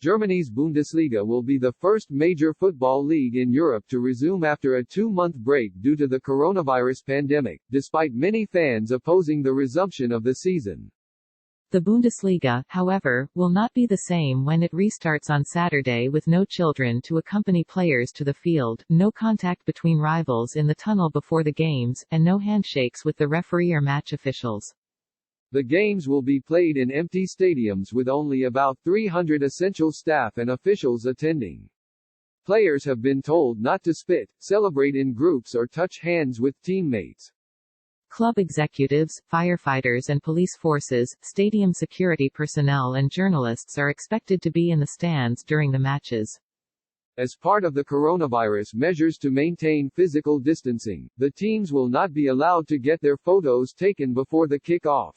Germany's Bundesliga will be the first major football league in Europe to resume after a 2-month break due to the coronavirus pandemic, despite many fans opposing the resumption of the season. The Bundesliga, however, will not be the same when it restarts on Saturday with no children to accompany players to the field, no contact between rivals in the tunnel before the games, and no handshakes with the referee or match officials. The games will be played in empty stadiums with only about 300 essential staff and officials attending. Players have been told not to spit, celebrate in groups or touch hands with teammates. Club executives, firefighters and police forces, stadium security personnel and journalists are expected to be in the stands during the matches. As part of the coronavirus measures to maintain physical distancing, the teams will not be allowed to get their photos taken before the kick-off.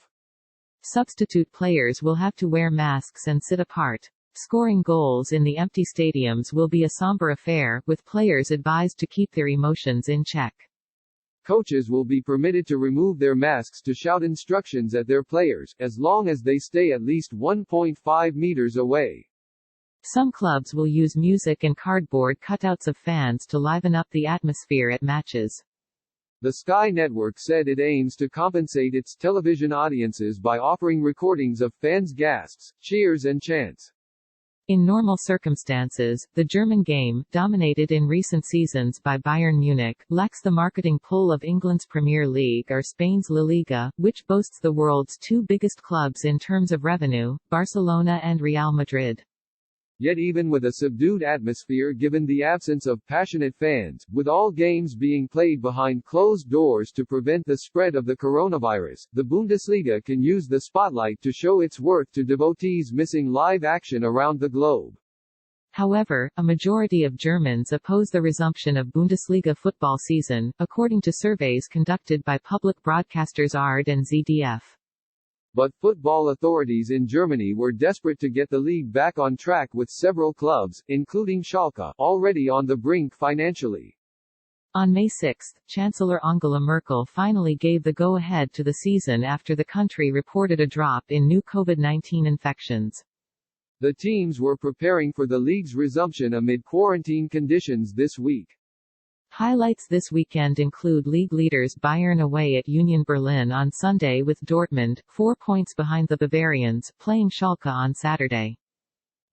Substitute players will have to wear masks and sit apart. Scoring goals in the empty stadiums will be a somber affair, with players advised to keep their emotions in check. Coaches will be permitted to remove their masks to shout instructions at their players, as long as they stay at least 1.5 meters away. Some clubs will use music and cardboard cutouts of fans to liven up the atmosphere at matches. The Sky Network said it aims to compensate its television audiences by offering recordings of fans' gasps, cheers and chants. In normal circumstances, the German game, dominated in recent seasons by Bayern Munich, lacks the marketing pull of England's Premier League or Spain's La Liga, which boasts the world's two biggest clubs in terms of revenue, Barcelona and Real Madrid. Yet even with a subdued atmosphere given the absence of passionate fans, with all games being played behind closed doors to prevent the spread of the coronavirus, the Bundesliga can use the spotlight to show its worth to devotees missing live action around the globe. However, a majority of Germans oppose the resumption of Bundesliga football season, according to surveys conducted by public broadcasters ARD and ZDF. But football authorities in Germany were desperate to get the league back on track, with several clubs, including Schalke, already on the brink financially. On May 6, Chancellor Angela Merkel finally gave the go-ahead to the season after the country reported a drop in new COVID-19 infections. The teams were preparing for the league's resumption amid quarantine conditions this week. Highlights this weekend include league leaders Bayern away at Union Berlin on Sunday with Dortmund, 4 points behind the Bavarians, playing Schalke on Saturday.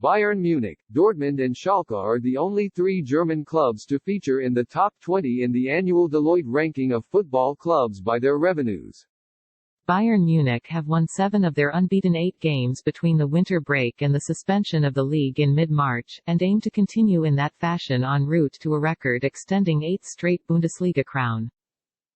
Bayern Munich, Dortmund and Schalke are the only three German clubs to feature in the top 20 in the annual Deloitte ranking of football clubs by their revenues. Bayern Munich have won 7 of their unbeaten 8 games between the winter break and the suspension of the league in mid-March, and aim to continue in that fashion en route to a record extending 8th straight Bundesliga crown.